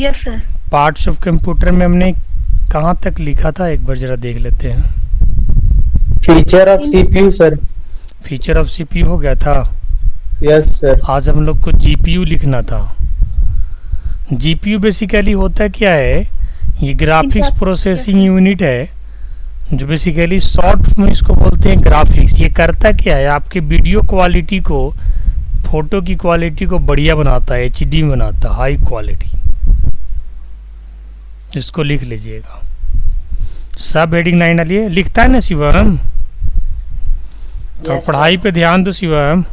Yes sir. Parts of computer में हमने कहाँ तक लिखा था, एक बार जरा देख लेते हैं। Feature of CPU sir. Feature of CPU हो गया था। Yes sir. आज हम लोग को जीपीयू लिखना था। जीपीयू बेसिकली होता क्या है, ये ग्राफिक्स प्रोसेसिंग यूनिट है, जो बेसिकली शॉर्ट में इसको बोलते हैं ग्राफिक्स। ये करता क्या है, आपके वीडियो क्वालिटी को, फोटो की क्वालिटी को बढ़िया बनाता है, एचडी बनाता है, हाई क्वालिटी। इसको लिख लीजिएगा। सब हेडिंग लाइन डालिए। लिखता है ना शिवम? तो Yes, पढ़ाई पे ध्यान दो शिवम।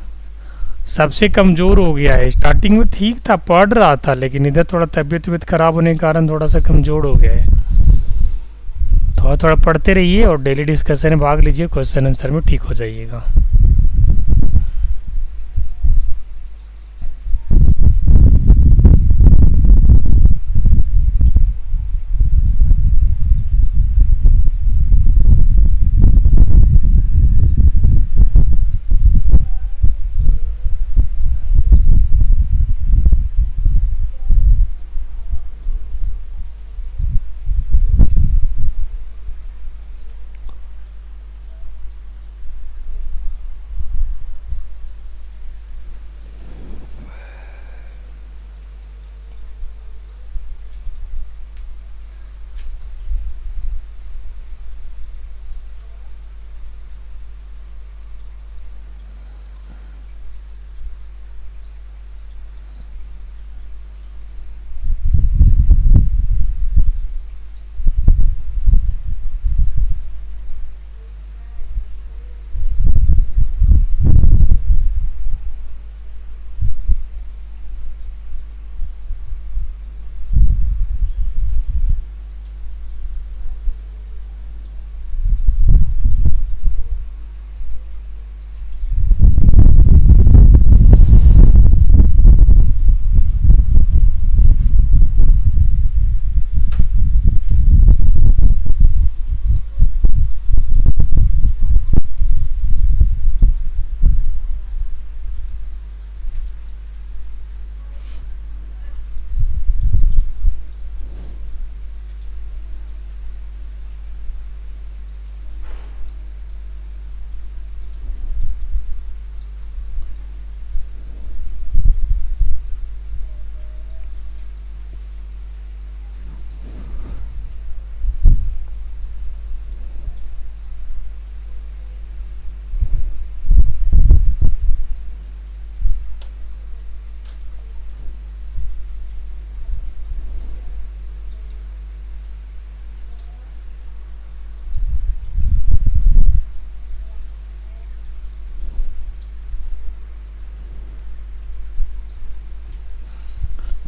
सबसे कमज़ोर हो गया है। स्टार्टिंग में ठीक था, पढ़ रहा था, लेकिन इधर थोड़ा तबीयत खराब होने के कारण थोड़ा सा कमज़ोर हो गया है। थोड़ा थोड़ा पढ़ते रहिए और डेली डिस्कशन में भाग लीजिए, क्वेश्चन आंसर में ठीक हो जाइएगा।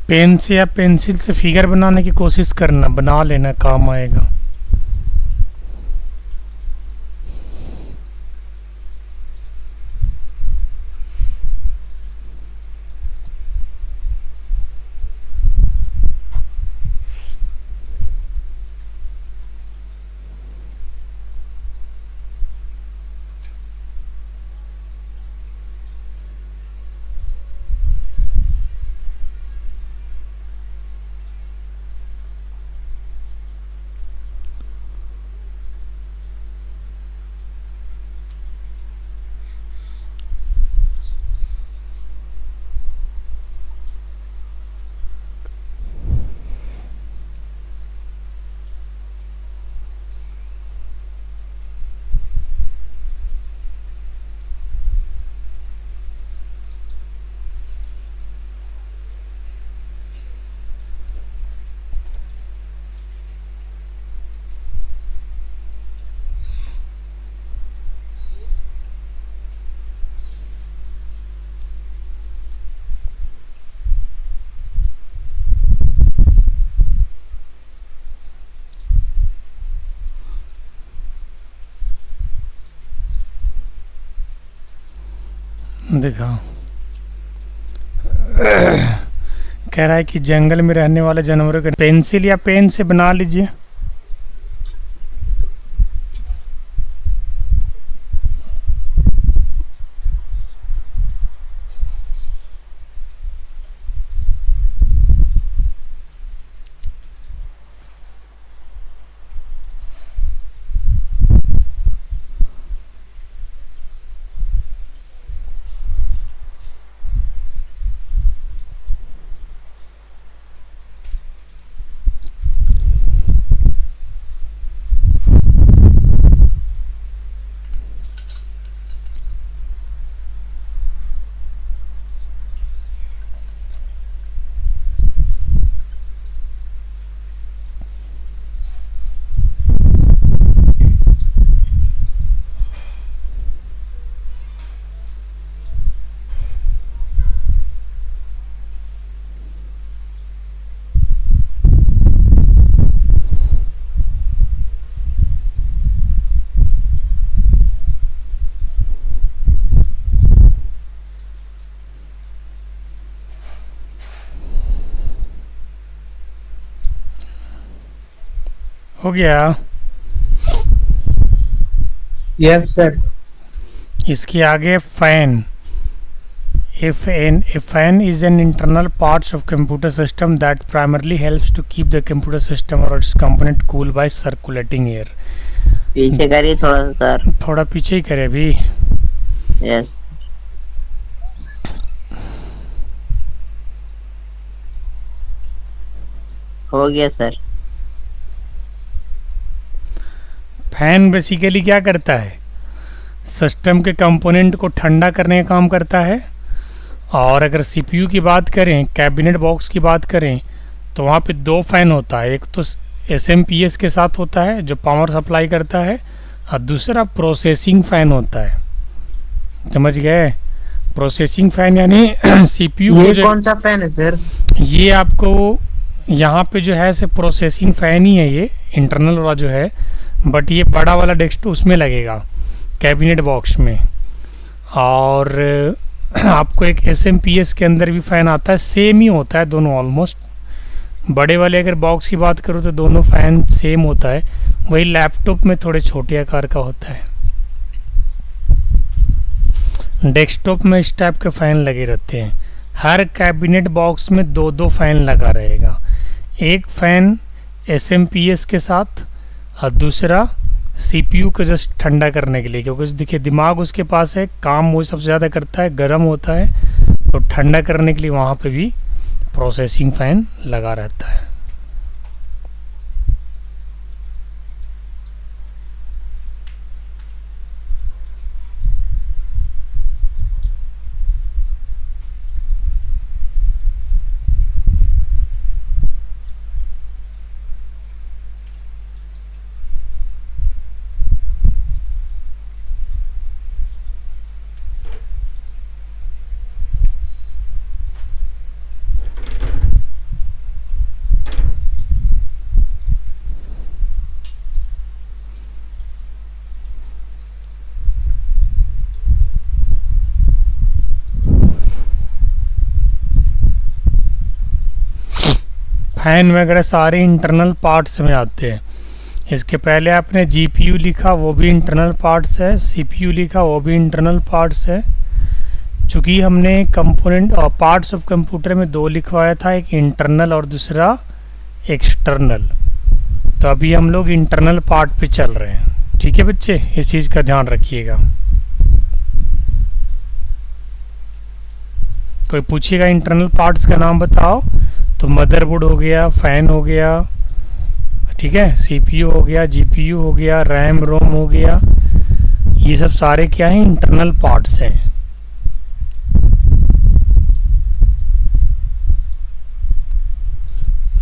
पेन से या पेंसिल से फिगर बनाने की कोशिश करना, बना लेना, काम आएगा। देखा, कह रहा है कि जंगल में रहने वाले जानवरों के पेंसिल या पेन से बना लीजिए। हो गया। Yes sir. इसके आगे fan. A fan is an internal parts of computer system that primarily helps to keep the computer system or its component cool by circulating air. पीछे करिए थोड़ा सा सर। थोड़ा पीछे ही करे अभी। यस। हो गया सर। फैन बेसिकली क्या करता है, सिस्टम के कंपोनेंट को ठंडा करने का काम करता है। और अगर सीपीयू की बात करें, कैबिनेट बॉक्स की बात करें, तो वहाँ पे दो फैन होता है। एक तो एसएमपीएस के साथ होता है जो पावर सप्लाई करता है, और दूसरा प्रोसेसिंग फैन होता है। समझ गए? प्रोसेसिंग फैन यानी सीपीयू ये को जो, कौन सा फैन है सर? ये आपको यहाँ पे जो है से प्रोसेसिंग फैन ही है, ये इंटरनल वाला जो है, बट ये बड़ा वाला डेस्कटॉप उसमें लगेगा कैबिनेट बॉक्स में। और आपको एक एसएमपीएस के अंदर भी फ़ैन आता है, सेम ही होता है दोनों ऑलमोस्ट। बड़े वाले अगर बॉक्स की बात करूँ तो दोनों फ़ैन सेम होता है, वही लैपटॉप में थोड़े छोटे आकार का होता है। डेस्कटॉप में इस टाइप के फ़ैन लगे रहते हैं। हर कैबिनेट बॉक्स में दो दो फैन लगा रहेगा, एक फ़ैन एसएमपीएस के साथ और दूसरा सीपीयू को जस्ट ठंडा करने के लिए, क्योंकि देखिए दिमाग उसके पास है, काम वो सबसे ज़्यादा करता है, गर्म होता है, तो ठंडा करने के लिए वहाँ पे भी प्रोसेसिंग फ़ैन लगा रहता है। फैन वगैरह सारे इंटरनल पार्ट्स में आते हैं। इसके पहले आपने जीपीयू लिखा, वो भी इंटरनल पार्ट्स है, सीपीयू लिखा, वो भी इंटरनल पार्ट्स है। चूँकि हमने कंपोनेंट और पार्ट्स ऑफ कंप्यूटर में दो लिखवाया था, एक इंटरनल और दूसरा एक्सटर्नल, तो अभी हम लोग इंटरनल पार्ट पे चल रहे हैं। ठीक है बच्चे, इस चीज़ का ध्यान रखिएगा। कोई पूछेगा इंटरनल पार्ट्स का नाम बताओ, तो मदरबोर्ड हो गया, फैन हो गया, ठीक है, सीपीयू हो गया, जीपीयू हो गया, रैम रोम हो गया, ये सब सारे क्या हैं, इंटरनल पार्ट्स हैं।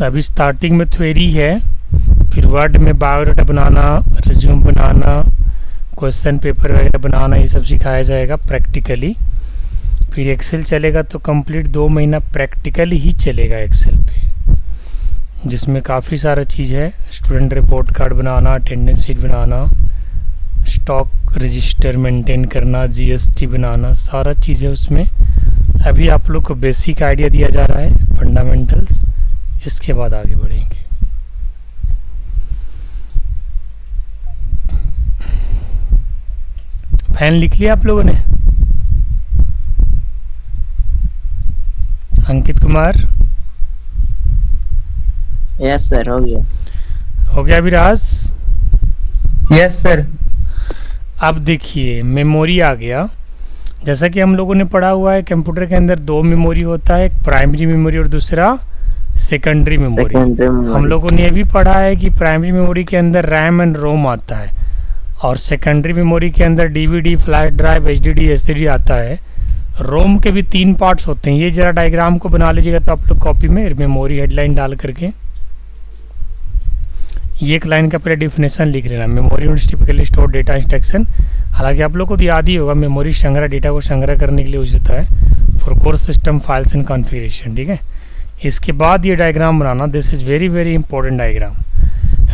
अभी स्टार्टिंग में थ्योरी है, फिर वर्ड में बायोडाटा बनाना, रिज्यूम बनाना, क्वेश्चन पेपर वगैरह बनाना, ये सब सिखाया जाएगा प्रैक्टिकली। फिर एक्सेल चलेगा तो कंप्लीट 2 महीना प्रैक्टिकल ही चलेगा एक्सेल पे, जिसमें काफ़ी सारा चीज़ है। स्टूडेंट रिपोर्ट कार्ड बनाना, अटेंडेंस शीट बनाना, स्टॉक रजिस्टर मेंटेन करना, जीएसटी बनाना, सारा चीज़ है उसमें। अभी आप लोग को बेसिक आइडिया दिया जा रहा है, फंडामेंटल्स, इसके बाद आगे बढ़ेंगे। फैन लिख लिया आप लोगों ने? अंकित कुमार? यस सर, हो गया। हो गया विराज? Yes sir. अब देखिए मेमोरी आ गया। जैसा कि हम लोगों ने पढ़ा हुआ है, कंप्यूटर के अंदर 2 मेमोरी होता है, एक प्राइमरी मेमोरी और दूसरा सेकेंडरी मेमोरी। हम लोगों ने ये भी पढ़ा है कि प्राइमरी मेमोरी के अंदर रैम एंड रोम आता है, और सेकेंडरी मेमोरी के अंदर DVD, flash drive, HDD, SDD आता है। रोम के भी 3 पार्ट्स होते हैं। ये जरा डायग्राम को बना लीजिएगा तो आप लोग कॉपी में मेमोरी हेडलाइन डाल करके ये एक लाइन का पहले डिफिनेशन लिख लेना। Memory unit typically store data instruction. हालांकि आप लोग को तो याद ही होगा, मेमोरी संग्रह डेटा को संग्रह करने के लिए यूज होता है for course system files and configuration. ठीक है, इसके बाद ये diagram banana, this is very very important diagram.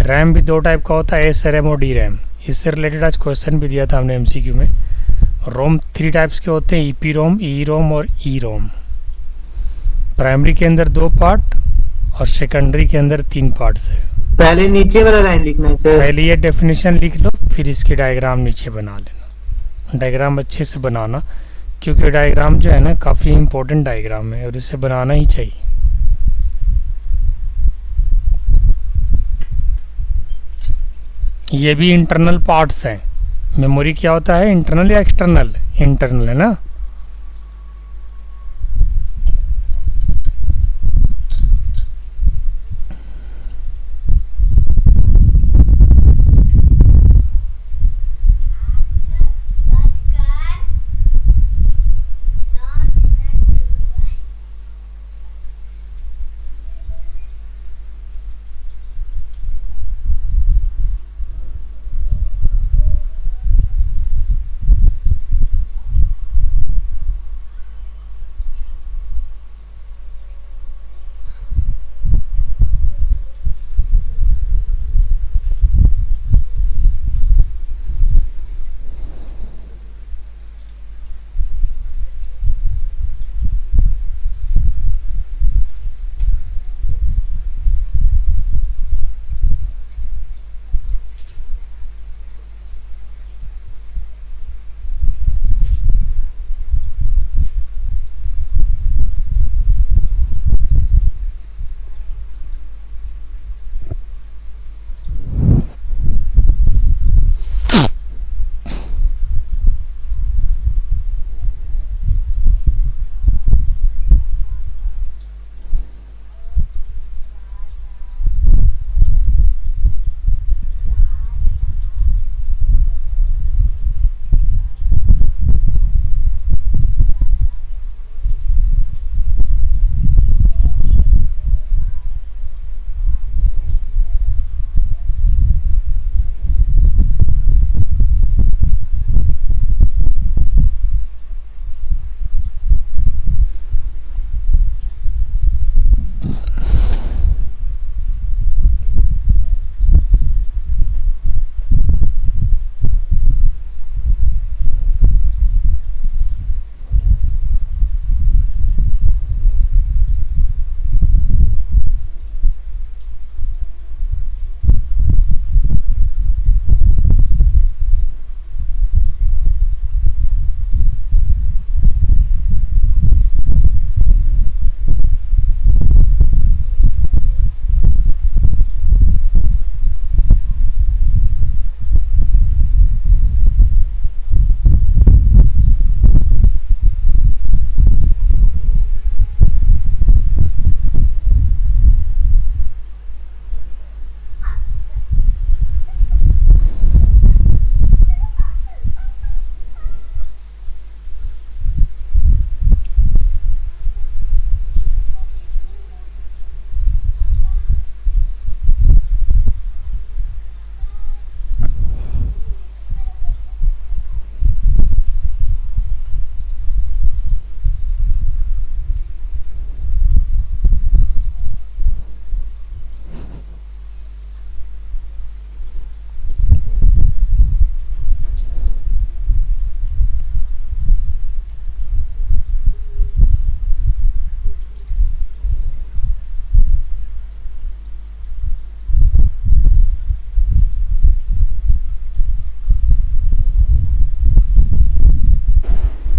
RAM भी 2 टाइप का होता है, एस रैम और डी रैम। इससे रिलेटेड आज क्वेश्चन भी दिया था हमने एमसीक्यू में। रोम 3 टाइप्स के होते हैं, ईपी रोम, ई रोम और ई रोम। प्राइमरी के अंदर 2 पार्ट और सेकेंडरी के अंदर 3 पार्ट्स है। पहले नीचे वाला लाइन लिखना है सर। पहले ये डेफिनेशन लिख लो, फिर इसकी डायग्राम नीचे बना लेना। डायग्राम अच्छे से बनाना, क्योंकि डायग्राम जो है ना काफ़ी इम्पोर्टेंट डायग्राम है और इसे बनाना ही चाहिए। ये भी इंटरनल पार्ट्स हैं। मेमोरी क्या होता है, इंटरनल या एक्सटर्नल? इंटरनल है ना।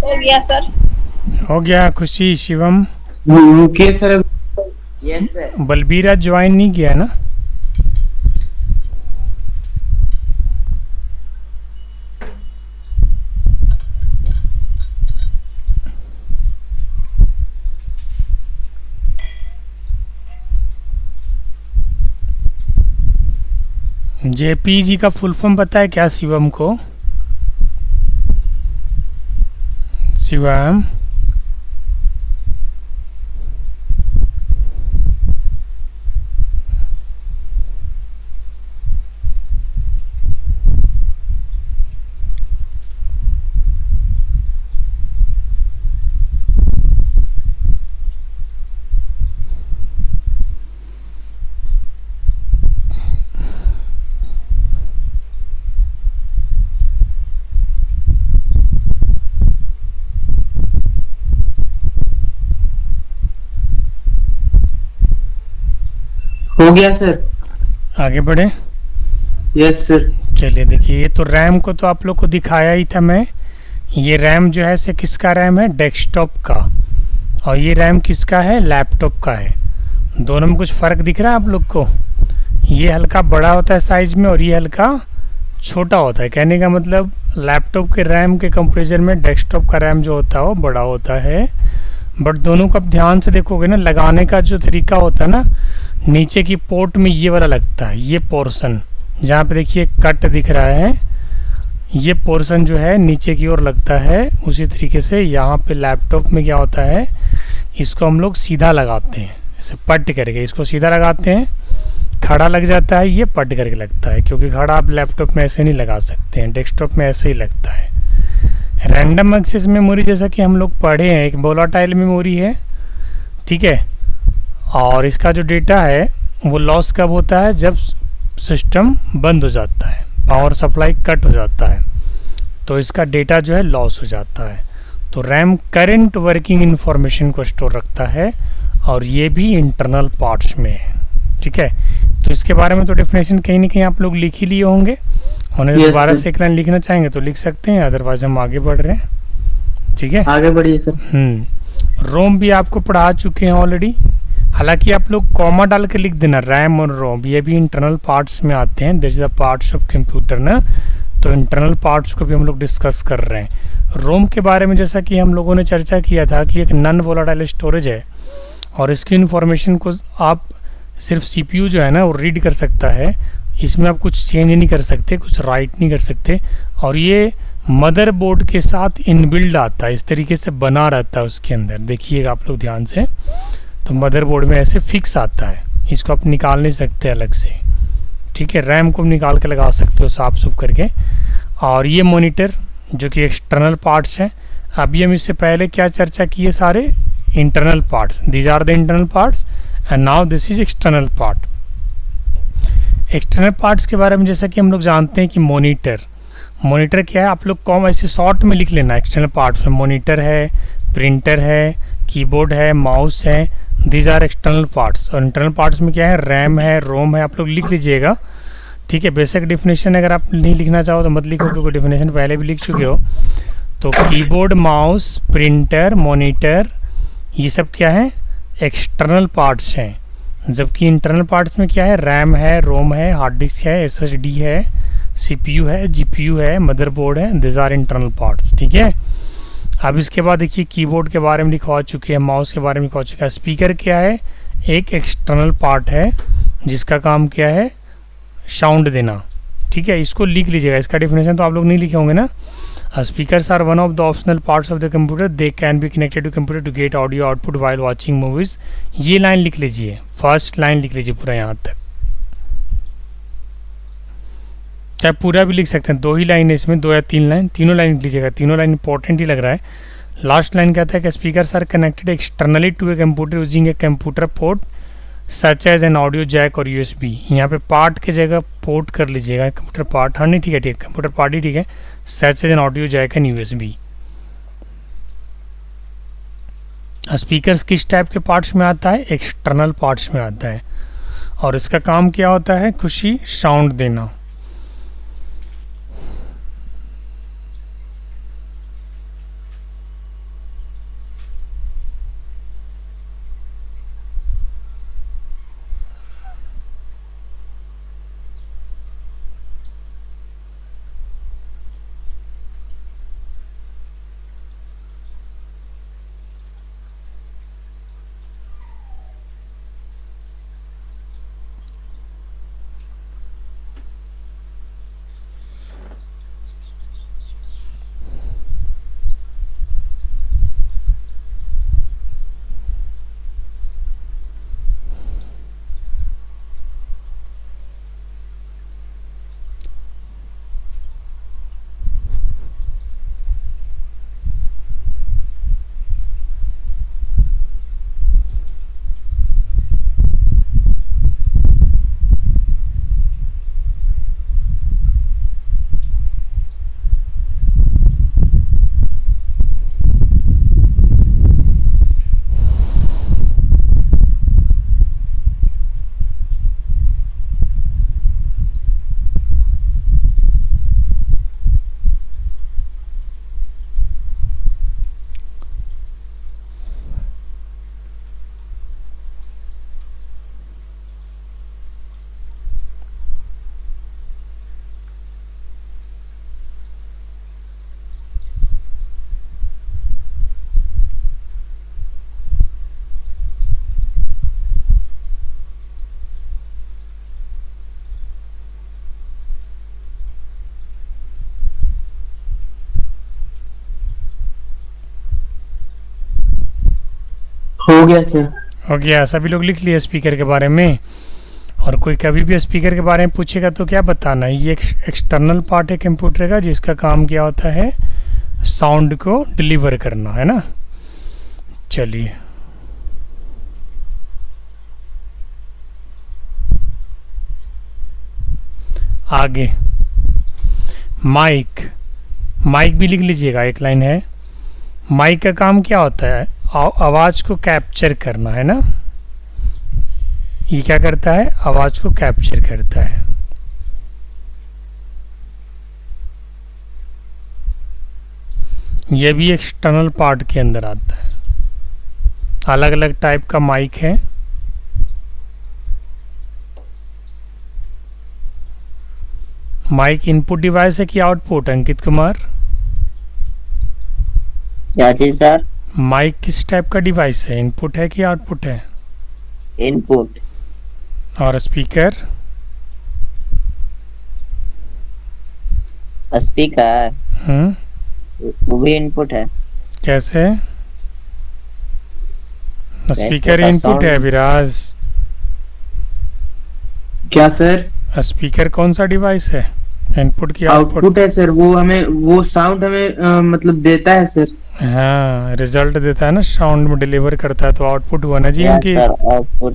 हो गया सर। हो गया Khushi, Shivam? Okay sir. Yes sir. Balbira join नहीं किया ना? जेपीजी का फुल फॉर्म पता है क्या शिवम को? शिवम, हो गया सर। आगे बढ़े। Yes sir. चलिए देखिए, ये तो रैम को तो आप लोग को दिखाया ही था मैं। ये रैम जो है से किसका रैम है, डेस्कटॉप का, और ये रैम किसका है, लैपटॉप का है। दोनों में कुछ फ़र्क दिख रहा है आप लोग को। ये हल्का बड़ा होता है साइज़ में और ये हल्का छोटा होता है। कहने का मतलब लैपटॉप के रैम के कंपेरिजन में डेस्कटॉप का रैम जो होता है वो बड़ा होता है। बट दोनों को आप ध्यान से देखोगे ना, लगाने का जो तरीका होता है ना, नीचे की पोर्ट में ये वाला लगता है, ये पोर्शन जहाँ पे देखिए कट दिख रहा है, ये पोर्शन जो है नीचे की ओर लगता है। उसी तरीके से यहाँ पे लैपटॉप में क्या होता है, इसको हम लोग सीधा लगाते हैं, ऐसे पट करके इसको सीधा लगाते हैं। खड़ा लग जाता है, ये पट करके लगता है, क्योंकि खड़ा आप लैपटॉप में ऐसे नहीं लगा सकते हैं, डेस्कटॉप में ऐसे ही लगता है। रैंडम एक्सेस मेमोरी जैसा कि हम लोग पढ़े हैं, एक वोलाटाइल मेमोरी है, ठीक है। और इसका जो डेटा है वो लॉस कब होता है, जब सिस्टम बंद हो जाता है, पावर सप्लाई कट हो जाता है, तो इसका डेटा जो है लॉस हो जाता है। तो रैम करंट वर्किंग इंफॉर्मेशन को स्टोर रखता है, और ये भी इंटरनल पार्ट्स में है, ठीक है। तो इसके बारे में तो डेफिनेशन कहीं ना कहीं आप लोग लिख ही लिए होंगे। उन्हें Yes, दोबारा sir. से एक लाइन लिखना चाहेंगे तो लिख सकते हैं, अदरवाइज हम आगे बढ़ रहे हैं, ठीक है। आगे बढ़िए सर। रोम भी आपको पढ़ा चुके हैं ऑलरेडी। हालांकि आप लोग कॉमा डाल के लिख देना, रैम और रोम ये भी इंटरनल पार्ट्स में आते हैं, this is the parts of computer ना। तो इंटरनल पार्ट्स को भी हम लोग डिस्कस कर रहे हैं। रोम के बारे में जैसा कि हम लोगों ने चर्चा किया था कि एक नॉन वोलाटाइल स्टोरेज है, और इसकी इंफॉर्मेशन को आप सिर्फ सीपीयू जो है ना वो रीड कर सकता है। इसमें आप कुछ चेंज नहीं कर सकते, कुछ राइट नहीं कर सकते, और ये मदरबोर्ड के साथ इनबिल्ड आता है, इस तरीके से बना रहता है उसके अंदर। देखिएगा आप लोग ध्यान से, तो मदरबोर्ड में ऐसे फिक्स आता है, इसको आप निकाल नहीं सकते अलग से, ठीक है। रैम को निकाल के लगा सकते हो साफ सुफ करके। और ये मॉनिटर जो कि एक्सटर्नल पार्ट्स हैं। अभी हम इससे पहले क्या चर्चा किए, सारे internal parts, these are the internal parts and now this is external part. External parts के बारे में जैसा कि हम लोग जानते हैं कि मॉनिटर, मॉनिटर क्या है, आप लोग कॉम ऐसे शॉर्ट में लिख लेना। एक्सटर्नल पार्ट्स में मॉनिटर है, प्रिंटर है, कीबोर्ड है, माउस है, दीज आर एक्सटर्नल पार्ट्स। और इंटरनल पार्ट्स में क्या है, रैम है, रोम है, आप लोग लिख लीजिएगा, ठीक है। बेसिक डेफिनेशन अगर आप नहीं लिखना चाहो तो मत लिखो, क्योंकि डेफिनेशन पहले भी लिख चुके हो। तो कीबोर्ड, माउस, प्रिंटर, मॉनिटर, ये सब क्या है, एक्सटर्नल पार्ट्स हैं। जबकि इंटरनल पार्ट्स में क्या है, रैम है, रोम है, हार्ड डिस्क है, एसएसडी है, सीपीयू है, जीपीयू है, मदरबोर्ड है, दिस आर इंटरनल पार्ट्स, ठीक है। अब इसके बाद देखिए कीबोर्ड के बारे में लिखवा चुके हैं, माउस के बारे में लिखवा चुके हैं। स्पीकर क्या है, एक एक्सटर्नल पार्ट है जिसका काम क्या है, साउंड देना, ठीक है। इसको लिख लीजिएगा, इसका डेफिनेशन तो आप लोग नहीं लिखे होंगे ना। Speakers are one of the optional parts of the computer, they can be connected to computer to get audio output while watching movies. ये लाइन लिख लीजिए, फर्स्ट लाइन लिख लीजिए पूरा यहाँ तक, चाहे पूरा भी लिख सकते हैं, 2 ही लाइन है इसमें, 2 या 3 लाइन, तीनों लाइन लिख लीजिएगा, तीनों लाइन इंपॉर्टेंट ही लग रहा है। लास्ट लाइन कहता है कि speakers are connected externally to a computer using a computer port such as an audio jack और यूएसबी। यहाँ पे पार्ट की जगह पोर्ट कर लीजिएगा, कंप्यूटर पार्ट, हाँ नहीं ठीक है, ठीक है, कंप्यूटर पार्ट ही ठीक है, such as an audio jack and USB. Speakers किस टाइप के पार्ट्स में आता है, एक्सटर्नल पार्ट्स में आता है, और इसका काम क्या होता है, खुशी साउंड देना। हो गया सर। हो गया, सभी लोग लिख लिए स्पीकर के बारे में। और कोई कभी भी स्पीकर के बारे में पूछेगा तो क्या बताना है, ये एक एक्सटर्नल पार्ट है कंप्यूटर का जिसका काम क्या होता है, साउंड को डिलीवर करना, है ना। चलिए आगे, माइक। माइक भी लिख लीजिएगा, एक लाइन है। माइक का काम क्या होता है, आवाज़ को कैप्चर करना, है ना। ये क्या करता है, आवाज़ को कैप्चर करता है। ये भी एक्सटर्नल पार्ट के अंदर आता है। अलग अलग टाइप का माइक है। माइक इनपुट डिवाइस है कि आउटपुट, अंकित कुमार? क्या चीज सर? माइक किस टाइप का डिवाइस है, इनपुट है कि आउटपुट है? इनपुट। और स्पीकर? स्पीकर वो भी इनपुट है। कैसे? स्पीकर का इनपुट है sound- विराज। क्या सर? स्पीकर कौन सा डिवाइस है, इनपुट की आउटपुट? आउटपुट है सर, वो हमें वो साउंड हमें मतलब देता है सर। हाँ, रिजल्ट देता है ना, साउंड में डिलीवर करता है, तो आउटपुट हुआ ना जी या इनकी। सर आउटपुट,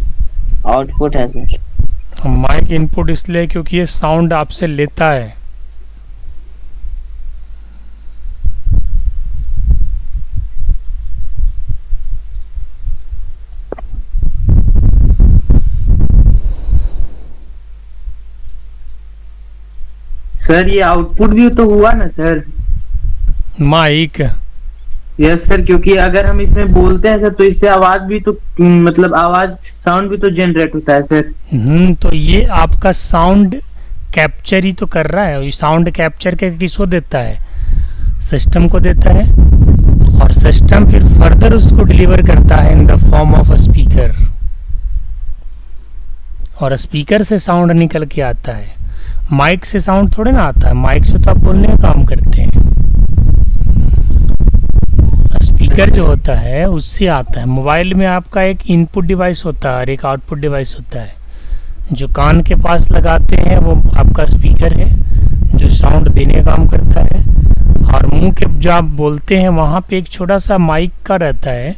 आउटपुट है सर। माइक इनपुट इसलिए क्योंकि ये साउंड आपसे लेता है। सर ये आउटपुट भी तो हुआ ना सर? माइक, यस सर, क्योंकि अगर हम इसमें बोलते हैं सर तो इससे आवाज भी तो मतलब आवाज साउंड भी तो जनरेट होता है सर। तो ये आपका साउंड कैप्चर ही तो कर रहा है। ये साउंड कैप्चर के किसको देता है, सिस्टम को देता है, और सिस्टम फिर फर्दर उसको डिलीवर करता है in the form of a speaker. और स्पीकर से साउंड निकल के आता है, माइक से साउंड थोड़े ना आता है। माइक से तो आप बोलने का काम करते हैं, स्पीकर जो होता है उससे आता है। मोबाइल में आपका एक इनपुट डिवाइस होता है और एक आउटपुट डिवाइस होता है। जो कान के पास लगाते हैं वो आपका स्पीकर है जो साउंड देने का काम करता है, और मुंह के जब आप बोलते हैं वहाँ पे एक छोटा सा माइक का रहता है,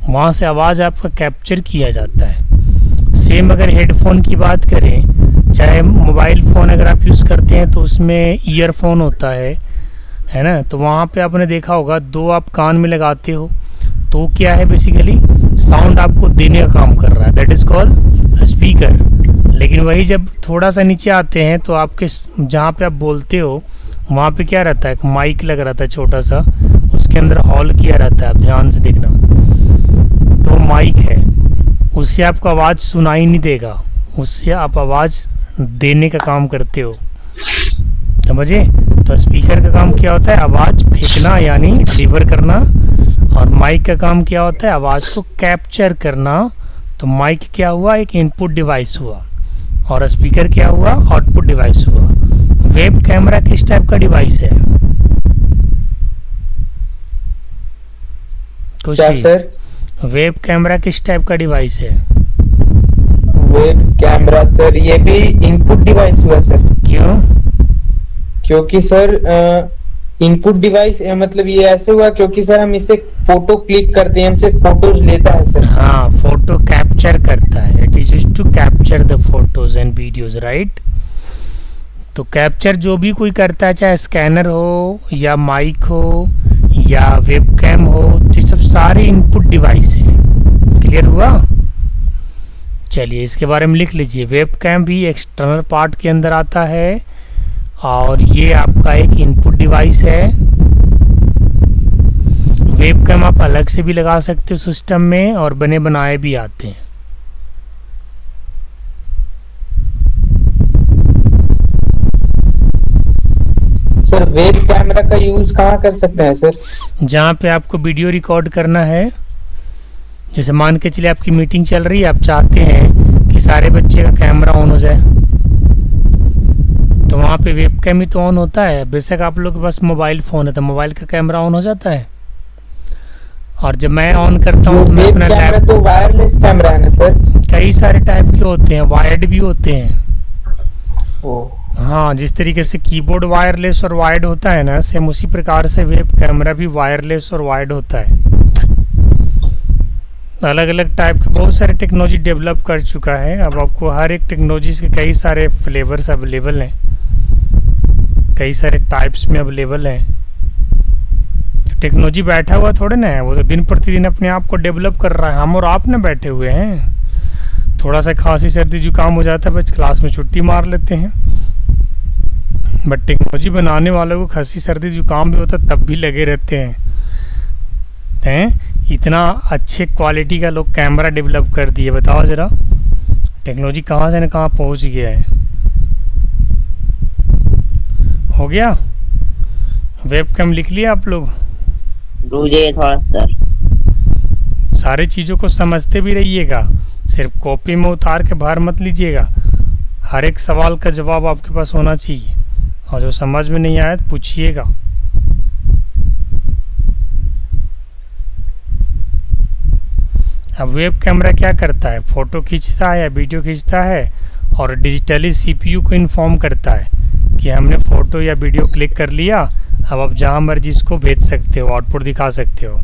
वहाँ से आवाज़ आपका कैप्चर किया जाता है। सेम अगर हेडफोन की बात करें, चाहे मोबाइल फ़ोन अगर आप यूज़ करते हैं तो उसमें ईयरफोन होता है ना। तो वहाँ पे आपने देखा होगा, दो आप कान में लगाते हो तो क्या है, बेसिकली साउंड आपको देने का काम कर रहा है, दैट इज़ कॉल्ड स्पीकर। लेकिन वही जब थोड़ा सा नीचे आते हैं तो आपके जहाँ पे आप बोलते हो वहाँ पे क्या रहता है, माइक लग रहता है छोटा सा, उसके अंदर हॉल किया रहता है, आप ध्यान से देखना। तो माइक है, उससे आपको आवाज़ सुनाई नहीं देगा, उससे आप आवाज़ देने का काम करते हो, समझे। तो स्पीकर का काम क्या होता है, आवाज़ फेंकना यानी डिलीवर करना, और माइक का काम क्या होता है, आवाज़ को कैप्चर करना। तो माइक क्या हुआ, एक इनपुट डिवाइस हुआ, और स्पीकर क्या हुआ, आउटपुट डिवाइस हुआ। वेब कैमरा किस टाइप का डिवाइस है? क्या सर? वेब कैमरा किस टाइप का डिवाइस है? वेब कैमरा सर ये भी इनपुट डिवाइस हुआ सर। क्यों? क्योंकि सर इनपुट डिवाइस मतलब ये ऐसे हुआ क्योंकि सर हम इसे फोटो क्लिक करते हैं, हमसे फोटोज लेता है सर। हाँ, फोटो कैप्चर करता है, it is used to capture the photos and videos, right. तो कैप्चर जो भी कोई करता है, चाहे स्कैनर हो या माइक हो या वेबकैम हो, तो ये सब सारे इनपुट डिवाइस हैं। क्लियर हुआ? चलिए इसके बारे में लिख लीजिए। वेबकैम भी एक्सटर्नल पार्ट के अंदर आता है, और ये आपका एक इनपुट डिवाइस है। वेबकैम आप अलग से भी लगा सकते हो सिस्टम में, और बने बनाए भी आते हैं। सर वेब कैमरा का यूज कहाँ कर सकते हैं सर? जहाँ पे आपको वीडियो रिकॉर्ड करना है, जैसे मान के चलिए आपकी मीटिंग चल रही है, आप चाहते हैं कि सारे बच्चे का कैमरा ऑन हो जाए, तो वहाँ पे वेबकैम ही तो ऑन होता है। बेशक आप लोग के पास मोबाइल फ़ोन है तो मोबाइल का कैमरा ऑन हो जाता है, और जब मैं ऑन करता जो हूँ तो मैं वेब अपना कैमरा लैप तो वायरलेस कैमरा है ना सर? कई सारे टाइप के होते हैं, वायर्ड भी होते हैं। ओ, हाँ, जिस तरीके से कीबोर्ड वायरलेस और वायर्ड होता है ना, सेम उसी प्रकार से वेब कैमरा भी वायरलेस और वायर्ड होता है। अलग अलग टाइप के बहुत सारे टेक्नोलॉजी डेवलप कर चुका है। अब आपको हर एक टेक्नोलॉजी के कई सारे फ्लेवर्स अवेलेबल हैं, कई सारे टाइप्स में अवेलेबल हैं। टेक्नोलॉजी बैठा हुआ थोड़े ना है, वो तो दिन प्रतिदिन अपने आप को डेवलप कर रहा है। हम और आप ना बैठे हुए हैं, थोड़ा सा खांसी सर्दी जुकाम हो जाता है, बस क्लास में छुट्टी मार लेते हैं। बट टेक्नोलॉजी बनाने वालों को खांसी सर्दी जुकाम भी होता तब भी लगे रहते हैं। इतना अच्छे क्वालिटी का लोग कैमरा डेवलप कर दिए, बताओ ज़रा टेक्नोलॉजी कहाँ से न कहाँ पहुँच गया है। हो गया, वेबकैम लिख लिया आप लोग? रुक जाइए थोड़ा सर। सारी चीज़ों को समझते भी रहिएगा, सिर्फ कॉपी में उतार के बाहर मत लीजिएगा। हर एक सवाल का जवाब आपके पास होना चाहिए, और जो समझ में नहीं आया तो पूछिएगा। अब वेब कैमरा क्या करता है? फ़ोटो खींचता है या वीडियो खींचता है और डिजिटली सीपीयू को इन्फॉर्म करता है कि हमने फ़ोटो या वीडियो क्लिक कर लिया, अब आप जहाँ मर्जी इसको भेज सकते हो, आउटपुट दिखा सकते हो।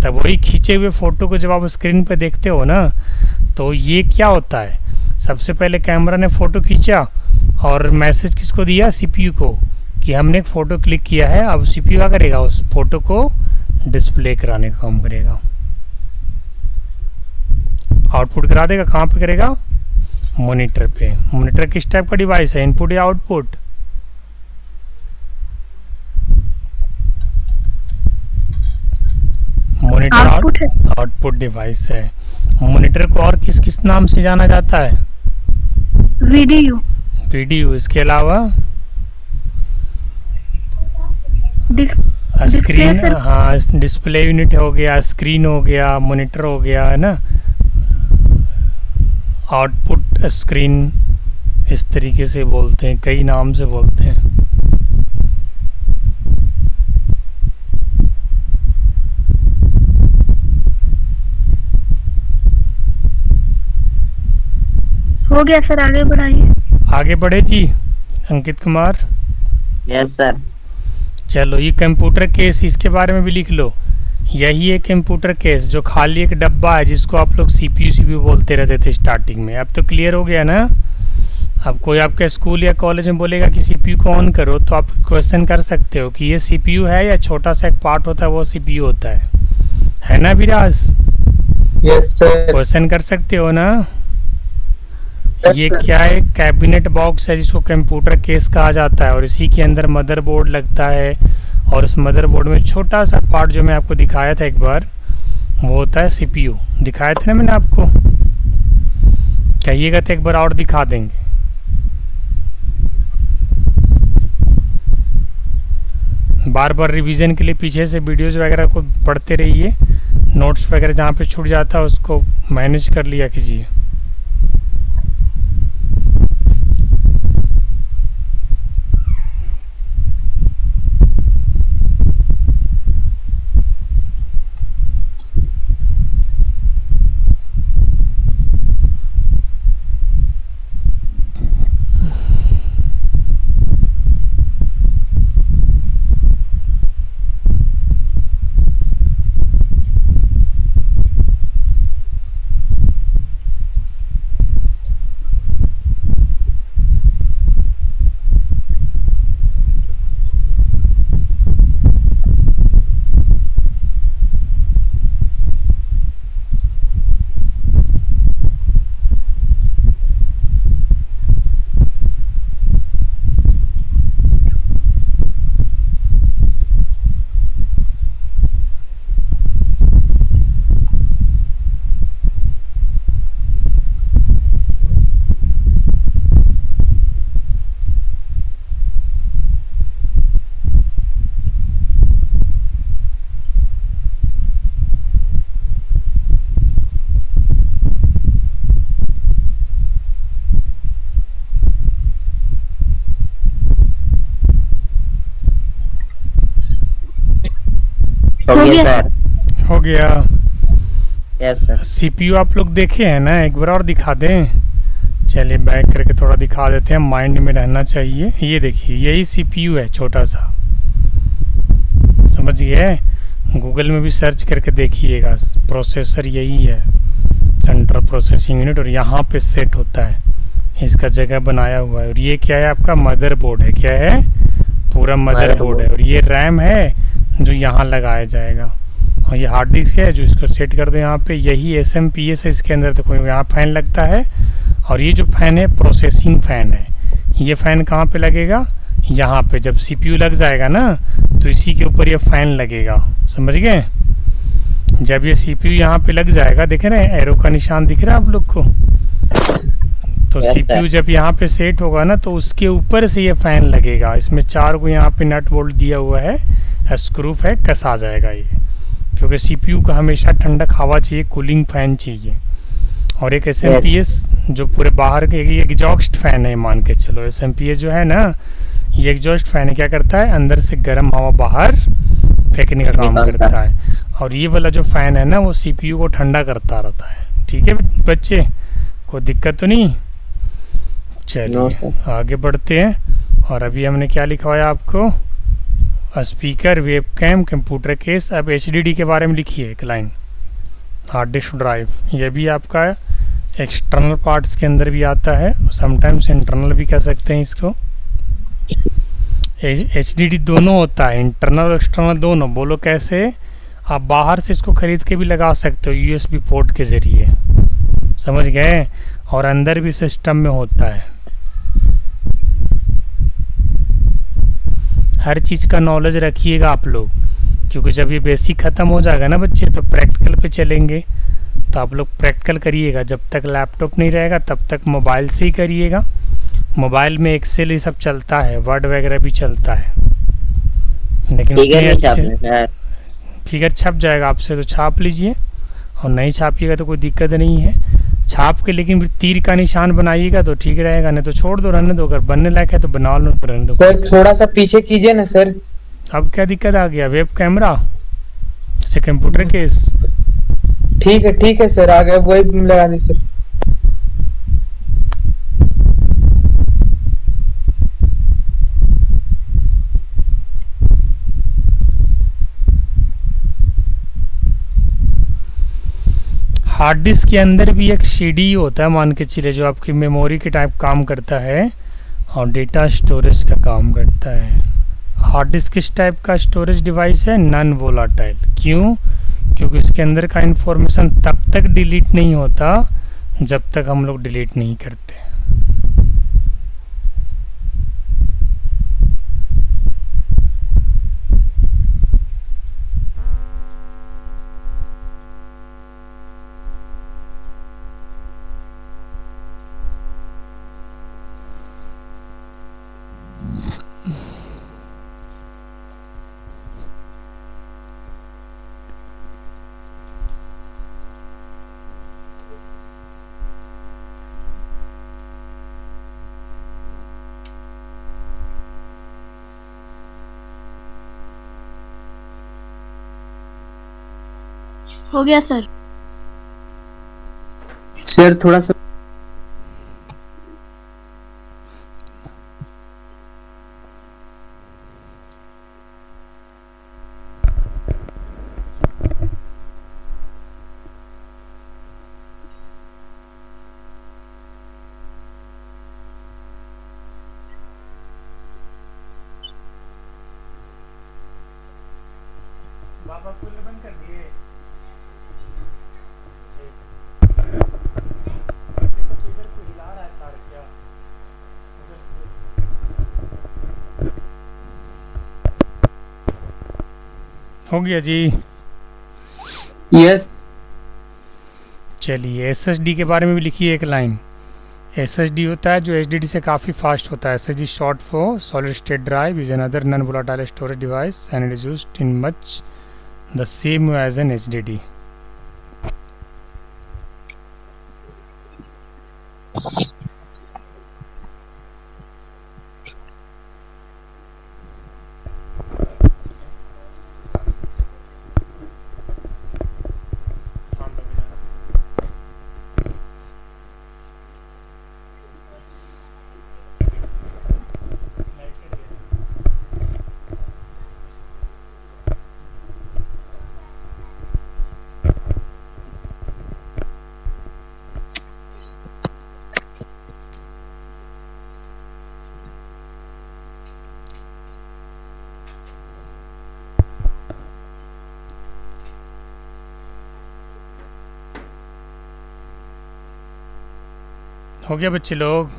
तब वही खींचे हुए फ़ोटो को जब आप स्क्रीन पे देखते हो ना, तो ये क्या होता है, सबसे पहले कैमरा ने फ़ोटो खींचा और मैसेज किसको दिया? सीपीयू को, कि हमने एक फ़ोटो क्लिक किया है। अब सीपीयू क्या करेगा? उस फोटो को डिस्प्ले कराने का काम करेगा, आउटपुट करा देगा। कहाँ पे करेगा? मॉनिटर पे। मॉनिटर किस टाइप का डिवाइस है? इनपुट या आउटपुट? मॉनिटर आउटपुट डिवाइस है। मॉनिटर को और किस किस नाम से जाना जाता है? वीडियो। वीडियो। इसके अलावा स्क्रीन, हाँ, डिस्प्ले यूनिट हो गया, स्क्रीन हो गया, मॉनिटर हो गया, है ना, आउटपुट स्क्रीन, इस तरीके से बोलते हैं, कई नाम से बोलते हैं। हो गया सर, आगे बढ़ाइए। आगे बढ़े जी अंकित कुमार। Yes sir. चलो, ये कंप्यूटर केस, इसके बारे में भी लिख लो। यही है कंप्यूटर केस, जो खाली एक डब्बा है जिसको आप लोग सीपीयू बोलते रहते थे स्टार्टिंग में। अब तो क्लियर हो गया ना। अब कोई आपके स्कूल या कॉलेज में बोलेगा कि सीपीयू को ऑन करो, तो आप क्वेश्चन कर सकते हो कि ये सीपीयू है या छोटा सा एक पार्ट होता है वो सीपीयू होता है ना विराज? Yes sir. क्वेश्चन कर सकते हो ना। ये sir. क्या है? कैबिनेट बॉक्स है जिसको कंप्यूटर केस कहा जाता है, और इसी के अंदर मदरबोर्ड लगता है, और उस मदरबोर्ड में छोटा सा पार्ट जो मैं आपको दिखाया था एक बार, वो होता है सीपीयू। दिखाया था ना मैंने आपको? कहिएगा तो एक बार और दिखा देंगे। बार बार रिवीजन के लिए पीछे से वीडियोस वगैरह को पढ़ते रहिए, नोट्स वगैरह जहाँ पे छूट जाता है उसको मैनेज कर लिया कीजिए। हो गया सर। हो गया। Yes sir. सीपीयू आप लोग देखे हैं ना, एक बार और दिखा दें। चलिए बैक करके थोड़ा दिखा देते हैं, माइंड में रहना चाहिए। ये देखिए यही सीपीयू है, छोटा सा, समझ गए। गूगल में भी सर्च करके देखिएगा, प्रोसेसर यही है, सेंट्रल प्रोसेसिंग यूनिट, और यहाँ पे सेट होता है, इसका जगह बनाया हुआ है। और ये क्या है आपका मदरबोर्ड है, क्या है, पूरा मदरबोर्ड है। और ये रैम है जो यहाँ लगाया जाएगा, और ये हार्ड डिस्क है जो इसको सेट कर दो यहाँ पे। यही SMPS है, इसके अंदर देखो यहाँ फैन लगता है, और ये जो फैन है प्रोसेसिंग फैन है। ये फैन कहाँ पे लगेगा, यहाँ पे। जब CPU लग जाएगा ना तो इसी के ऊपर ये फैन लगेगा, समझ गए। जब ये CPU यहाँ पे लग जाएगा, देखे ना एरो का निशान दिख रहा है आप लोग को, तो CPU जब यहाँ पे सेट होगा ना तो उसके ऊपर से ये फैन लगेगा। इसमें 4 को यहाँ पे नट बोल्ट दिया हुआ है, स्क्रू है, कसा जाएगा ये, क्योंकि CPU को हमेशा ठंडक हवा चाहिए, कूलिंग फैन चाहिए। और एक SMPS जो पूरे बाहर के, ये एग्जॉस्ट फैन है मान के चलो। SMPS जो है ना, ये एग्जॉस्ट फैन क्या करता है, अंदर से गर्म हवा बाहर फेंकने का काम करता है। और ये वाला जो फैन है ना, वो CPU को ठंडा करता रहता है। ठीक है बच्चे, कोई दिक्कत तो नहीं। चलिए आगे बढ़ते हैं। और अभी हमने क्या लिखवाया आपको, स्पीकर, वेबकैम, कंप्यूटर केस। अब HDD के बारे में लिखिए एक लाइन, हार्ड डिस्क ड्राइव। ये भी आपका एक्सटर्नल पार्ट्स के अंदर भी आता है, समटाइम्स इंटरनल भी कह सकते हैं इसको। HDD दोनों होता है, इंटरनल और एक्सटर्नल दोनों। बोलो कैसे, आप बाहर से इसको खरीद के भी लगा सकते हो USB पोर्ट के ज़रिए, समझ गए। और अंदर भी सिस्टम में होता है। हर चीज़ का नॉलेज रखिएगा आप लोग, क्योंकि जब ये बेसिक ख़त्म हो जाएगा ना बच्चे, तो प्रैक्टिकल पे चलेंगे। तो आप लोग प्रैक्टिकल करिएगा, जब तक लैपटॉप नहीं रहेगा तब तक मोबाइल से ही करिएगा। मोबाइल में एक्सेल ये सब चलता है, वर्ड वगैरह भी चलता है, लेकिन फिगर छप जाएगा आपसे तो छाप लीजिए, और नहीं छापिएगा तो कोई दिक्कत नहीं है। छाप के लेकिन फिर तीर का निशान बनाइएगा तो ठीक रहेगा, नहीं तो छोड़ दो, रहने दो। अगर बनने लायक है तो बना लो, रहने दो। सर थोड़ा सा पीछे कीजिए ना सर। अब क्या दिक्कत आ गया, वेब कैमरा से कंप्यूटर केस। ठीक है सर, आ गया, वही लगा दी सर। हार्ड डिस्क के अंदर भी एक CD होता है मान के चलिए, जो आपकी मेमोरी के टाइप काम करता है और डेटा स्टोरेज का काम करता है। हार्ड डिस्क किस टाइप का स्टोरेज डिवाइस है, नॉन वोलाटाइल। क्यों, क्योंकि इसके अंदर का इंफॉर्मेशन तब तक डिलीट नहीं होता जब तक हम लोग डिलीट नहीं करते। हो गया सर। सर थोड़ा सा बाबा को बंद कर दिए। देखो तो इधर को हिला रहा है तार, क्या उधर से हो गया जी। यस। चलिए SSD के बारे में भी लिखिए एक लाइन। SSD होता है जो HDD से काफ़ी फास्ट होता है। SSD short for solid state drive, is another non volatile storage device and it is used in much the same way as an HDD. हो गया बच्चे लोग?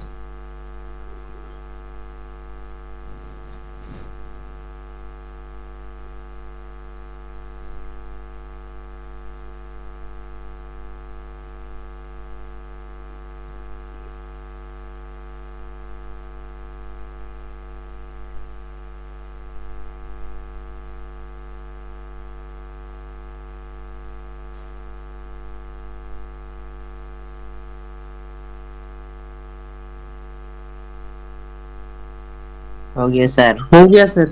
हो गया सर। हो गया सर।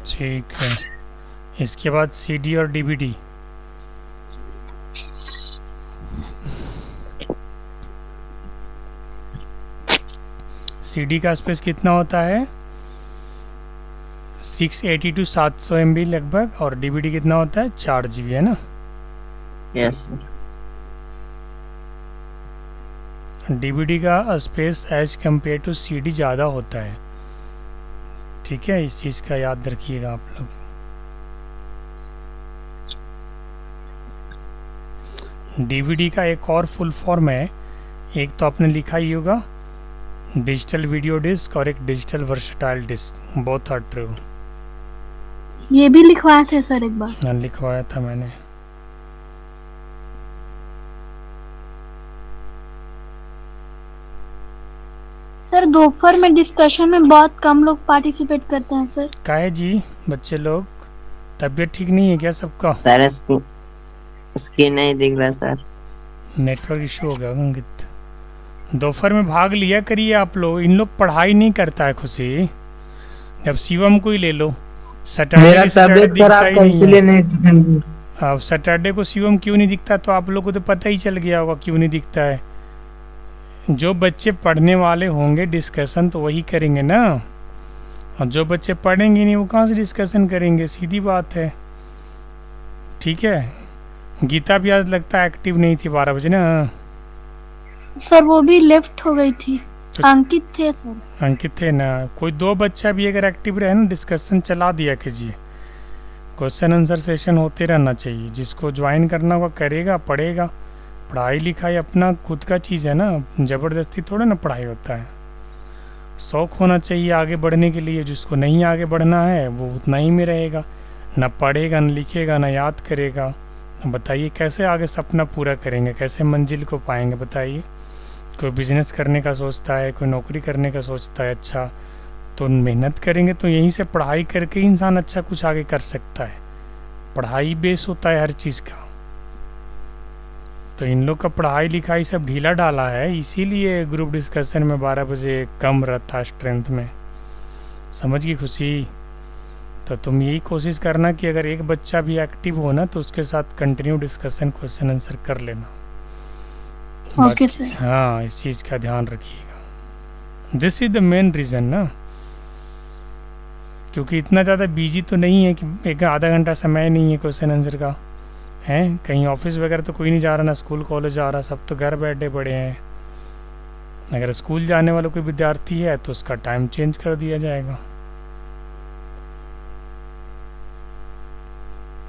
ठीक है, इसके बाद सीडी और डीवीडी। सीडी का स्पेस कितना होता है? 680 टू 700 MB लगभग, और डीवीडी कितना होता है? 4 GB, है ना? Yes sir. डीवीडी का space as compared to CD ज़्यादा होता है, ठीक है? इस चीज़ का याद रखिएगा आप लोग। डीवीडी का एक और फुल फॉर्म है, एक तो आपने लिखा ही होगा, डिजिटल वीडियो डिस्क, और एक digital versatile disc, both are true. ये भी लिखवाए थे सर एक बार। लिखवाया था मैंने। सर दोपहर में डिस्कशन में बहुत कम लोग पार्टिसिपेट करते हैं सर। काहे जी बच्चे लोग, तबीयत ठीक नहीं है क्या सबका? सर स्क्रीन नहीं दिख रहा सर। नेटवर्क इशू हो गया अंकित। दोपहर में भाग लिया करिए आप लोग। इन लोग पढ़ाई नहीं करता है खुशी। जब शिवम को ही ले लो, मेरा सैटरडे तबीयत खराब था इसलिए नहीं। अब सैटरडे को शिवम क्यों नहीं दिखता, तो आप लोग को तो पता ही चल गया होगा क्यों नहीं दिखता है। जो बच्चे पढ़ने वाले होंगे डिस्कशन तो वही करेंगे ना, और जो बच्चे पढ़ेंगे नहीं वो कहाँ से डिस्कशन करेंगे, सीधी बात है। ठीक है, गीता भी आज लगता है एक्टिव नहीं थी 12 बजे ना? सर वो भी लेफ्ट हो गई थी। अंकित थे सर। अंकित थे ना? कोई 2 बच्चा भी अगर एक्टिव रहे ना, डिस्कशन चला दिया कीजिए। क्वेश्चन आंसर सेशन होते रहना चाहिए। जिसको ज्वाइन करना होगा करेगा, पढ़ेगा। पढ़ाई लिखाई अपना खुद का चीज़ है ना, ज़बरदस्ती थोड़ा ना पढ़ाई होता है। शौक़ होना चाहिए आगे बढ़ने के लिए। जिसको नहीं आगे बढ़ना है वो उतना ही में रहेगा, ना पढ़ेगा, ना लिखेगा, ना याद करेगा। बताइए कैसे आगे सपना पूरा करेंगे, कैसे मंजिल को पाएंगे बताइए। कोई बिजनेस करने का सोचता है, कोई नौकरी करने का सोचता है, अच्छा तो मेहनत करेंगे तो यहीं से पढ़ाई करके इंसान अच्छा कुछ आगे कर सकता है। पढ़ाई बेस होता है हर चीज़ का। तो इन लोग का पढ़ाई लिखाई सब ढीला डाला है, इसीलिए ग्रुप डिस्कशन में 12 बजे कम रहता है स्ट्रेंथ में। समझ गई खुशी? तो तुम यही कोशिश करना कि अगर एक बच्चा भी एक्टिव हो ना तो उसके साथ कंटिन्यू डिस्कशन क्वेश्चन आंसर कर लेना। Okay sir. हाँ, इस चीज़ का ध्यान रखिएगा। This is the main reason ना, क्योंकि इतना ज़्यादा बिजी तो नहीं है कि एक आधा घंटा समय नहीं है क्वेश्चन आंसर का, है? कहीं ऑफिस वगैरह तो कोई नहीं जा रहा, ना स्कूल कॉलेज जा रहा, सब तो घर बैठे पड़े हैं। अगर स्कूल जाने वाला कोई विद्यार्थी है तो उसका टाइम चेंज कर दिया जाएगा।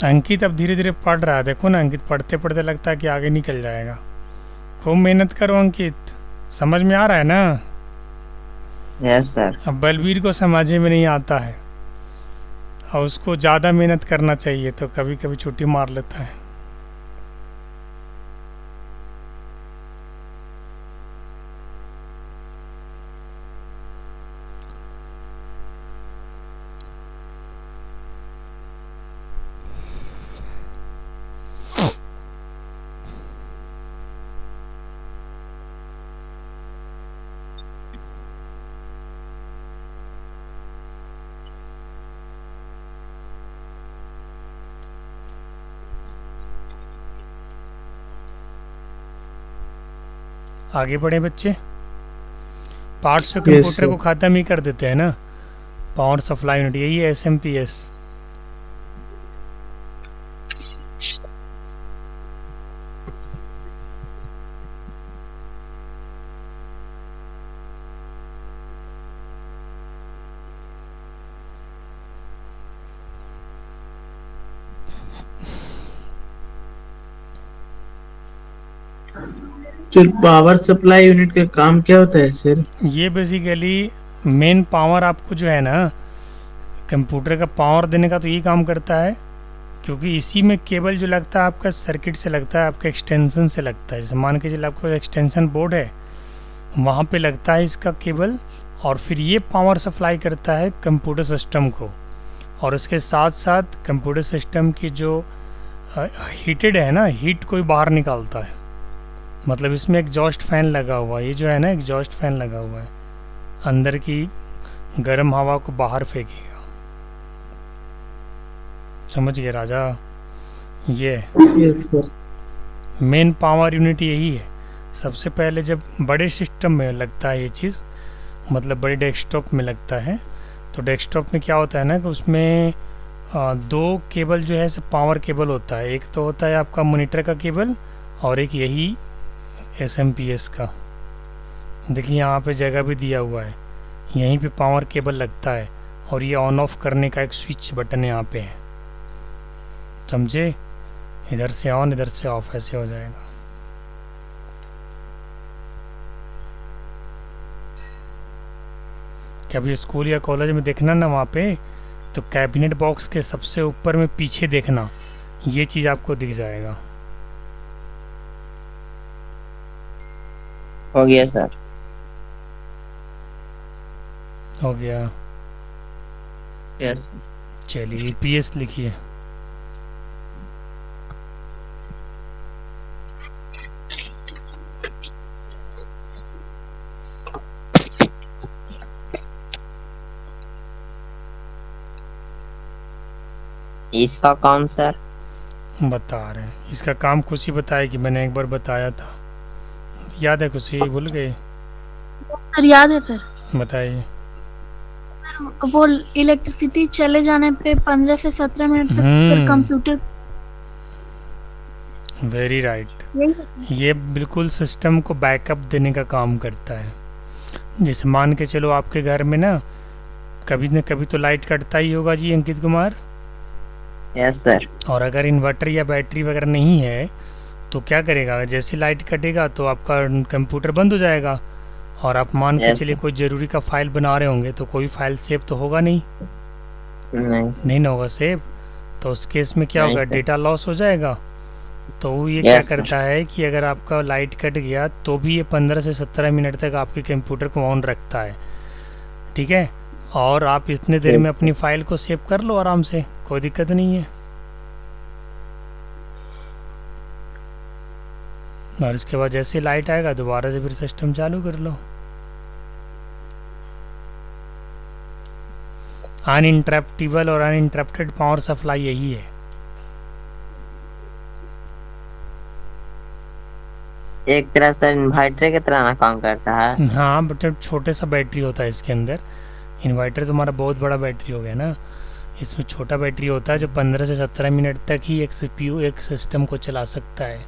अंकित अब धीरे धीरे पढ़ रहा है, देखो ना, अंकित पढ़ते पढ़ते लगता है कि आगे निकल जाएगा। खूब मेहनत करो अंकित, समझ में आ रहा है ना? Yes sir. अब बलवीर को समझ में नहीं आता है और उसको ज़्यादा मेहनत करना चाहिए, तो कभी कभी छुट्टी मार लेता है। आगे बढ़े बच्चे। पार्ट्स ऑफ कंप्यूटर को ख़त्म ही कर देते हैं ना, पावर सप्लाई यूनिट, यही है SMPS। Sir power supply unit का काम क्या होता है सर? ये बेसिकली मेन पावर आपको जो है ना कंप्यूटर का पावर देने का तो ये काम करता है, क्योंकि इसी में केबल जो लगता है आपका सर्किट से लगता है, आपका एक्सटेंशन से लगता है। जैसे मान के चलिए आपका एक्सटेंशन बोर्ड है, वहाँ पे लगता है इसका केबल, और फिर ये पावर सप्लाई करता है कंप्यूटर सिस्टम को। और उसके साथ साथ कंप्यूटर सिस्टम की जो हीटेड है ना, हीट को ही बाहर निकालता है। मतलब इसमें एग्जॉस्ट फैन लगा हुआ है, ये जो है ना एग्जॉस्ट फैन लगा हुआ है, अंदर की गर्म हवा को बाहर फेंकेगा। समझ गए राजा? ये yes sir. Main power unit यही है। सबसे पहले जब बड़े सिस्टम में लगता है ये चीज़, मतलब बड़े डेस्कटॉप में लगता है, तो डेस्कटॉप में क्या होता है ना कि उसमें दो केबल जो है सब पावर केबल होता है। एक तो होता है आपका मॉनिटर का केबल, और एक यही SMPS का। देखिए यहाँ पे जगह भी दिया हुआ है, यहीं पे पावर केबल लगता है, और ये ऑन ऑफ करने का एक स्विच बटन यहाँ पे है। समझे? इधर से ऑन, इधर से ऑफ, ऐसे हो जाएगा। कभी स्कूल या कॉलेज में देखना ना, वहाँ पे तो कैबिनेट बॉक्स के सबसे ऊपर में पीछे देखना, ये चीज़ आपको दिख जाएगा। हो गया सर। हो गया? यस। चलिए PS लिखिए। इसका काम सर? बता रहे हैं, इसका काम खुशी बताए कि मैंने एक बार बताया था, याद है खुशी? भूल गए? सर याद है सर। बताइए। वो इलेक्ट्रिसिटी चले जाने पे 15 से 17 मिनट तक सर कंप्यूटर। Very right. यही ये बिल्कुल सिस्टम को बैकअप देने का काम करता है। जैसे मान के चलो आपके घर में ना कभी न कभी तो लाइट कटता ही होगा जी अंकित कुमार। Yes sir. और अगर इन्वर्टर या बैटरी वगैरह नहीं है तो क्या करेगा? जैसे लाइट कटेगा तो आपका कंप्यूटर बंद हो जाएगा, और आप मान के Yes, चलिए sir. कोई ज़रूरी का फाइल बना रहे होंगे तो कोई फाइल सेव तो होगा नहीं, नहीं सर। नहीं ना होगा सेव। तो उस केस में क्या नहीं, होगा? sir. डेटा लॉस हो जाएगा। तो वो ये Yes, क्या sir. करता है कि अगर आपका लाइट कट गया तो भी ये 15 से 17 मिनट तक आपके कंप्यूटर को ऑन रखता है, ठीक है? और आप इतने देर में अपनी फाइल को सेव कर लो आराम से, कोई दिक्कत नहीं है। और इसके बाद जैसे लाइट आएगा दोबारा से फिर सिस्टम चालू कर लो। अनइंटरप्टेबल और अनइंटरप्टेड पावर सप्लाई यही है। एक तरह से इन्वर्टर की तरह ना काम करता है। हाँ, बट छोटे सा बैटरी होता है इसके अंदर। इन्वर्टर तुम्हारा बहुत बड़ा बैटरी हो गया ना, इसमें छोटा बैटरी होता है जो 15 से 17 मिनट तक ही एक CPU एक सिस्टम को चला सकता है।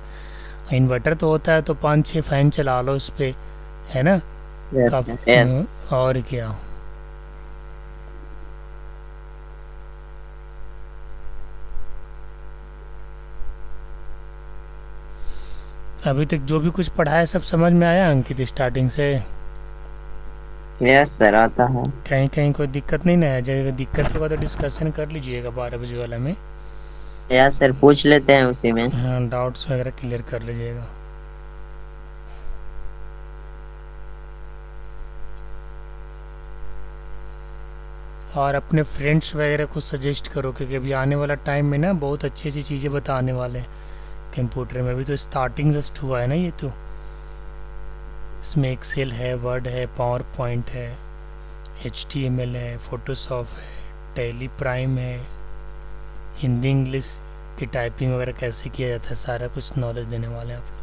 इन्वर्टर तो होता है तो 5-6 फैन चला लो उस पर, है ना? यस। और क्या। अभी तक जो भी कुछ पढ़ा है सब समझ में आया अंकित स्टार्टिंग से? यस सर, आता है। कहीं कहीं कोई दिक्कत नहीं ना है? अगर दिक्कत होगा तो डिस्कशन कर लीजिएगा 12 बजे वाला में। यस सर, पूछ लेते हैं उसी में। हाँ, डाउट्स वगैरह क्लियर कर लीजिएगा। और अपने फ्रेंड्स वगैरह को सजेस्ट करो, क्योंकि अभी आने वाला टाइम में ना बहुत अच्छी अच्छी चीज़ें बताने वाले हैं कंप्यूटर में। अभी तो स्टार्टिंग जस्ट हुआ है ना ये, तो इसमें एक्सेल है, वर्ड है, पावर पॉइंट है, HTML है, फोटोशॉप है, टैली प्राइम है, हिंदी इंग्लिश की टाइपिंग वगैरह कैसे किया जाता है, सारा कुछ नॉलेज देने वाले हैं आप लोग।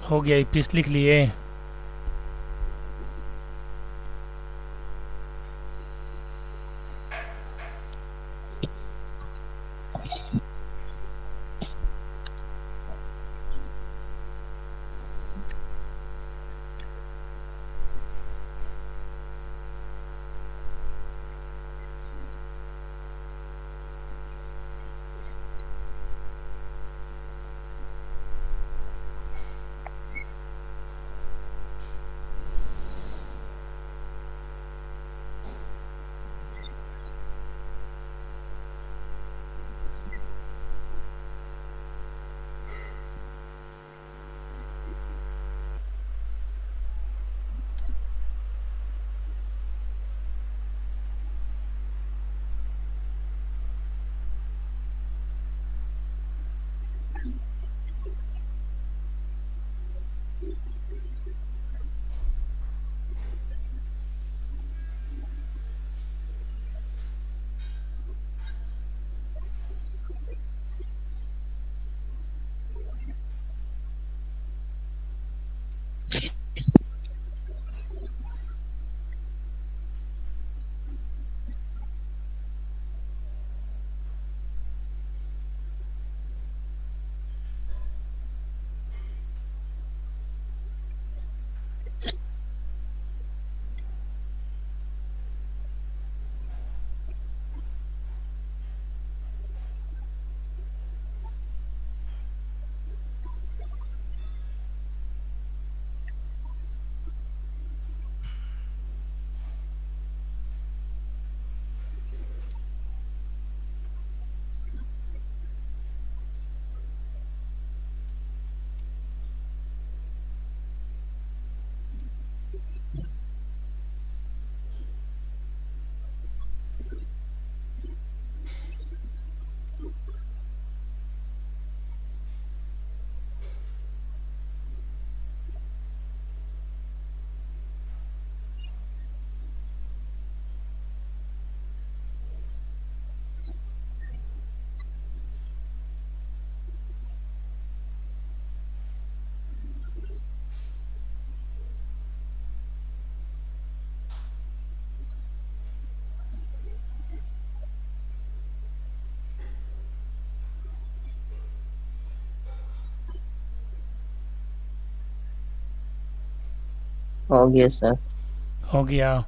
हो गया? IPS लिख लिए? हो गया सर। हो गया।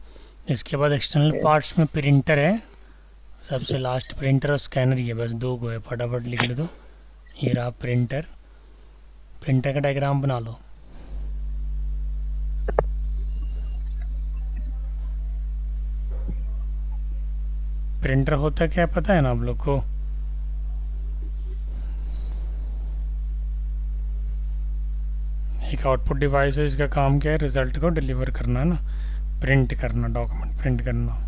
इसके बाद एक्सटर्नल पार्ट्स में प्रिंटर है, सबसे लास्ट प्रिंटर और स्कैनर, ये बस दो को है, फटाफट लिख लो। तो ये रहा प्रिंटर, प्रिंटर का डायग्राम बना लो। प्रिंटर होता क्या है पता है ना आप लोग को? एक आउटपुट डिवाइस है, इसका काम क्या है? रिजल्ट को डिलीवर करना है ना, प्रिंट करना, डॉक्यूमेंट प्रिंट करना।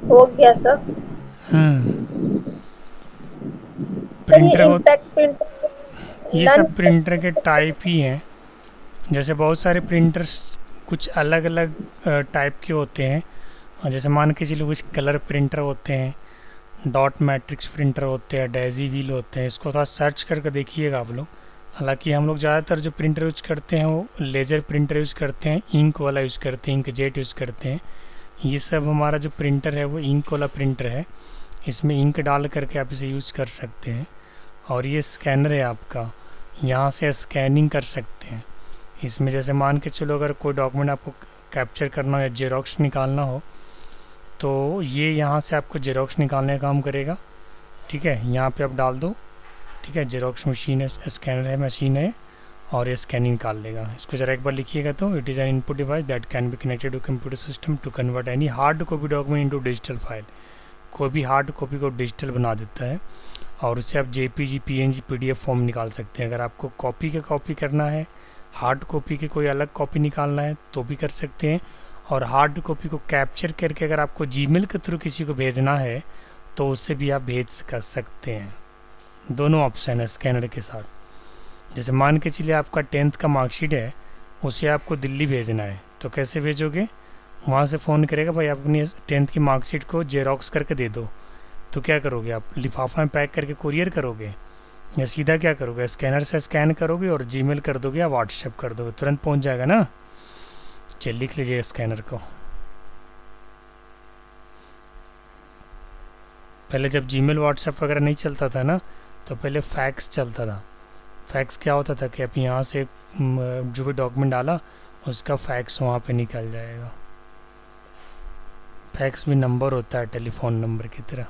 हो गया सर। सर ये प्रिंटर हो, इम्पैक्ट प्रिंटर ये सब प्रिंटर के टाइप ही हैं। जैसे बहुत सारे प्रिंटर्स कुछ अलग अलग टाइप के होते हैं, और जैसे मान के चलो कुछ कलर प्रिंटर होते हैं, डॉट मैट्रिक्स प्रिंटर होते हैं, डेजी व्हील होते हैं। इसको थोड़ा सर्च करके देखिएगा आप लोग। हालांकि हम लोग ज़्यादातर जो प्रिंटर यूज़ करते हैं वो लेज़र प्रिंटर यूज़ करते हैं, इंक वाला यूज़ करते हैं, इंक जेट यूज़ करते हैं। ये सब हमारा जो प्रिंटर है वो इंक वाला प्रिंटर है, इसमें इंक डाल करके आप इसे यूज़ कर सकते हैं। और ये स्कैनर है आपका, यहाँ से स्कैनिंग कर सकते हैं। इसमें जैसे मान के चलो अगर कोई डॉक्यूमेंट आपको कैप्चर करना हो या जेरोक्स निकालना हो, तो ये यहाँ से आपको जेरोक्स निकालने का काम करेगा। ठीक है, यहाँ पे आप डाल दो। ठीक है, जेरोक्स मशीन है, स्कैनर है, मशीन है, और ये स्कैनिंग निकाल लेगा। इसको ज़रा एक बार लिखिएगा तो, it is an input device that can be connected to computer system to convert any hard copy document into digital file. कोई भी हार्ड कॉपी को डिजिटल बना देता है, और उससे आप जेपीजी, पीएनजी, पीडीएफ फॉर्म निकाल सकते हैं। अगर आपको कॉपी का कॉपी करना है, हार्ड कॉपी के कोई अलग कॉपी निकालना है तो भी कर सकते हैं। और हार्ड कॉपी को कैप्चर करके अगर आपको जीमेल के थ्रू किसी को भेजना है तो उससे भी आप भेज कर सकते हैं। दोनों ऑप्शन है स्कैनर के साथ। जैसे मान के चलिए आपका 10th का मार्कशीट है, उसे आपको दिल्ली भेजना है, तो कैसे भेजोगे? वहाँ से फ़ोन करेगा, भाई आप अपनी 10th की मार्कशीट को जेरोक्स करके दे दो। तो क्या करोगे आप? लिफाफा में पैक करके कुरियर करोगे, या सीधा क्या करोगे? स्कैनर से स्कैन करोगे और जीमेल कर दोगे या व्हाट्सएप कर दोगे, तुरंत पहुँच जाएगा ना। चलिए लिख लीजिए स्कैनर को। पहले जब जीमेल व्हाट्सएप वगैरह नहीं चलता था ना, तो पहले फैक्स चलता था। फैक्स क्या होता था कि आप यहाँ से जो भी डॉक्यूमेंट डाला उसका फैक्स वहाँ पे निकल जाएगा। फैक्स भी नंबर होता है टेलीफोन नंबर की तरह।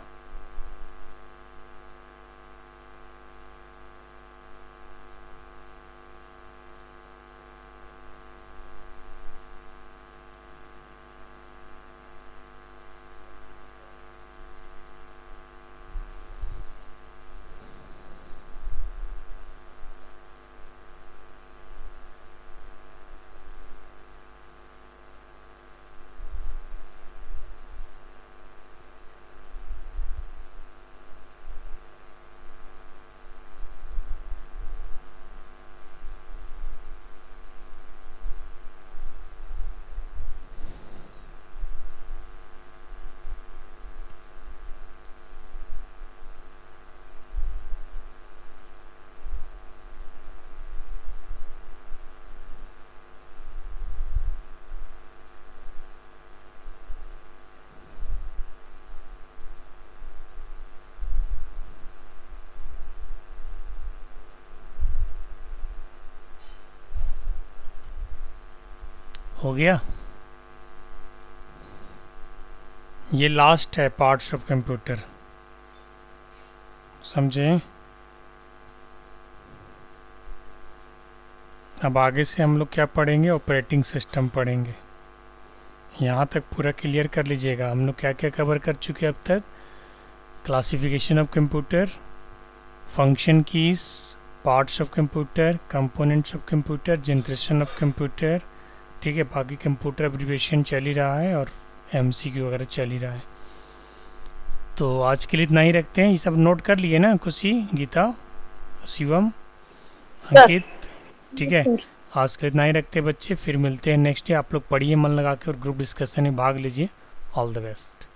हो गया। ये लास्ट है पार्ट्स ऑफ कंप्यूटर, समझे। अब आगे से हम लोग क्या पढ़ेंगे, ऑपरेटिंग सिस्टम पढ़ेंगे। यहाँ तक पूरा क्लियर कर लीजिएगा। हम लोग क्या क्या कवर कर चुके हैं अब तक। Classification of computer, function keys, parts of computer, components of computer, generation of computer, ठीक है। बाकी कंप्यूटर एब्रिविएशन चल ही रहा है और एमसीक्यू वगैरह चल ही रहा है। तो आज के लिए इतना ही रखते हैं। ये सब नोट कर लिए ना, खुशी, गीता, शिवम, सर। अंकित, ठीक है। आज के लिए इतना ही रखते हैं बच्चे, फिर मिलते हैं नेक्स्ट डे। आप लोग पढ़िए मन लगा के और ग्रुप डिस्कशन में भाग लीजिए। All the best.